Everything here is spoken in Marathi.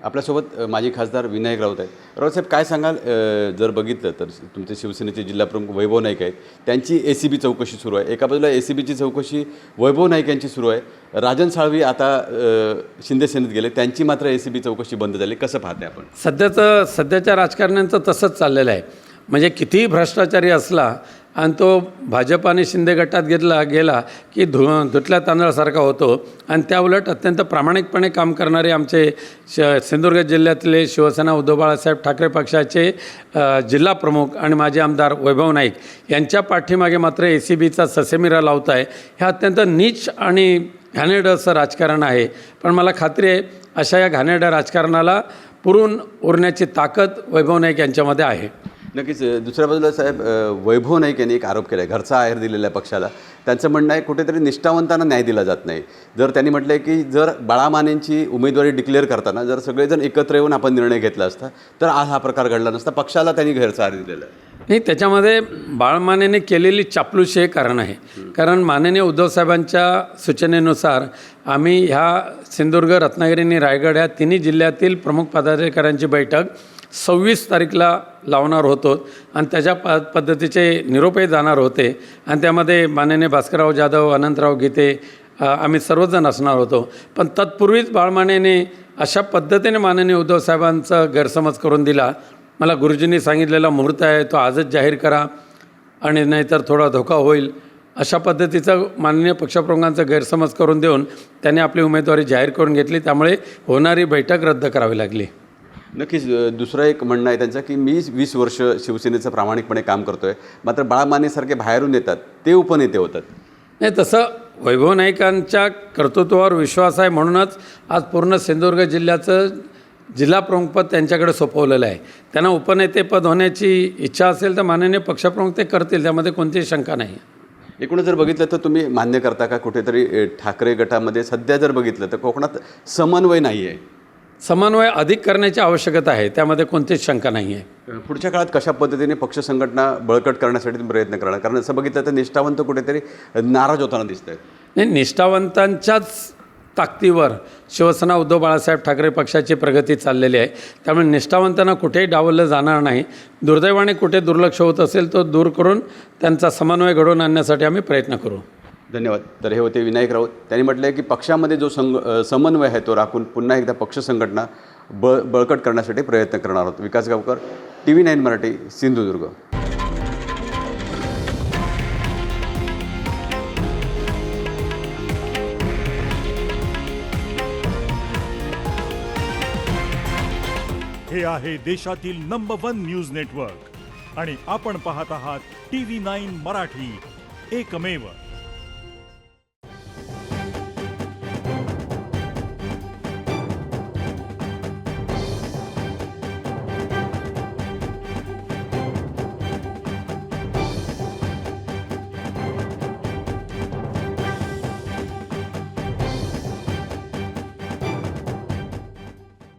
आपल्यासोबत माजी खासदार विनायक राऊत आहेत. राऊत साहेब, काय सांगाल? जर बघितलं तर तुमचे शिवसेनेचे जिल्हाप्रमुख वैभव नाईक आहेत, त्यांची ACB चौकशी सुरू आहे. एका बाजूला ACBची चौकशी वैभव नाईक यांची सुरू आहे. राजन साळवी आता शिंदे सेनेत गेले, त्यांची मात्र ACB चौकशी बंद झाली. कसं पाहते आपण? सध्याच्या राजकारण्यांचं तसंच चाललेलं आहे. म्हणजे कितीही भ्रष्टाचारी असला आणि तो भाजप आणि शिंदे गटात गेला की धुतल्या तांदळासारखा होतो. आणि त्याउलट अत्यंत प्रामाणिकपणे काम करणारे आमचे सिंधुदुर्ग जिल्ह्यातले शिवसेना उद्धव बाळासाहेब ठाकरे पक्षाचे जिल्हा प्रमुख आणि माजी आमदार वैभव नाईक यांच्या पाठीमागे मात्र ACBचा ससेमिरा लावत आहे. हे अत्यंत नीच आणि घाणेरडं असं राजकारण आहे. पण मला खात्री आहे अशा या घाणेरड्या राजकारणाला पुरून उरण्याची ताकद वैभव नाईक यांच्यामध्ये आहे. नक्कीच. दुसऱ्या बाजूला साहेब, वैभव नाईक यांनी एक आरोप केला आहे घरचा आहेर दिलेल्या पक्षाला. त्यांचं म्हणणं आहे कुठेतरी निष्ठावंतांना न्याय दिला जात नाही. जर त्यांनी म्हटलं आहे की जर बाळा मानेंची उमेदवारी डिक्लेअर करताना जर सगळेजण एकत्र येऊन आपण निर्णय घेतला असता तर आज हा प्रकार घडला नसता. पक्षाला त्यांनी घरचा आहेर दिलेला आहे. नाही, त्याच्यामध्ये बाळमानेने केलेली चापलूशी हे कारण आहे. कारण माननीय उद्धवसाहेबांच्या सूचनेनुसार आम्ही ह्या सिंधुदुर्ग, रत्नागिरी आणि रायगड ह्या तिन्ही जिल्ह्यातील प्रमुख पदाधिकाऱ्यांची बैठक 26 तारीखला लावणार होतो आणि त्याच्या पद्धतीचे निरोपही जाणार होते. आणि त्यामध्ये माननीय भास्करराव जाधव, अनंतराव गीते आम्ही सर्वजण असणार होतो. पण तत्पूर्वीच बाळमानेने अशा पद्धतीने माननीय उद्धवसाहेबांचा गैरसमज करून दिला. मला गुरुजींनी सांगितलेला मुहूर्त आहे तो आजच जाहीर करा आणि नाहीतर थोडा धोका होईल, अशा पद्धतीचा माननीय पक्षप्रमुखांचा गैरसमज करून देऊन त्यांनी आपली उमेदवारी जाहीर करून घेतली. त्यामुळे होणारी बैठक रद्द करावी लागली. नक्कीच. दुसरं एक म्हणणं आहे त्यांचं की मी 20 वर्ष शिवसेनेचं प्रामाणिकपणे काम करतो आहे, मात्र बाळा मानेसारखे बाहेरून येतात ते उपनेते होतात. नाही, तसं वैभव नाईकांच्या कर्तृत्वावर विश्वास आहे म्हणूनच आज पूर्ण सिंधुदुर्ग जिल्ह्याचं जिल्हा प्रमुखपद त्यांच्याकडे सोपवलेलं आहे. त्यांना उपनेतेपद होण्याची इच्छा असेल तर माननीय पक्षप्रमुख ते करतील, त्यामध्ये कोणतीही शंका नाही. एकूणच जर बघितलं तर तुम्ही मान्य करता का कुठेतरी ठाकरे गटामध्ये सध्या जर बघितलं तर कोकणात समन्वय नाही आहे? समन्वय अधिक करण्याची आवश्यकता आहे, त्यामध्ये कोणतीच शंका नाही आहे. पुढच्या काळात कशा पद्धतीने पक्ष संघटना बळकट करण्यासाठी प्रयत्न करणार? कारण असं बघितलं तर निष्ठावंत कुठेतरी नाराज होताना दिसत आहेत. नाही, निष्ठावंतांच्याच ताकदीवर शिवसेना उद्धव बाळासाहेब ठाकरे पक्षाची प्रगती चाललेली आहे. त्यामुळे निष्ठावंतांना कुठेही डावललं जाणार नाही. दुर्दैवाने कुठे दुर्लक्ष होत असेल तो दूर करून त्यांचा समन्वय घडवून आणण्यासाठी आम्ही प्रयत्न करू. धन्यवाद. तर हे होते विनायक राऊत. त्यांनी म्हटलं आहे की पक्षामध्ये जो समन्वय आहे तो राखून पुन्हा एकदा पक्ष संघटना बळकट करण्यासाठी प्रयत्न करणार आहोत. विकास गावकर, TV9 मराठी, सिंधुदुर्ग. हे आहे देशातील नंबर 1 न्यूज नेटवर्क आणि आपण पाहत आहात TV9 मराठी, एकमेव.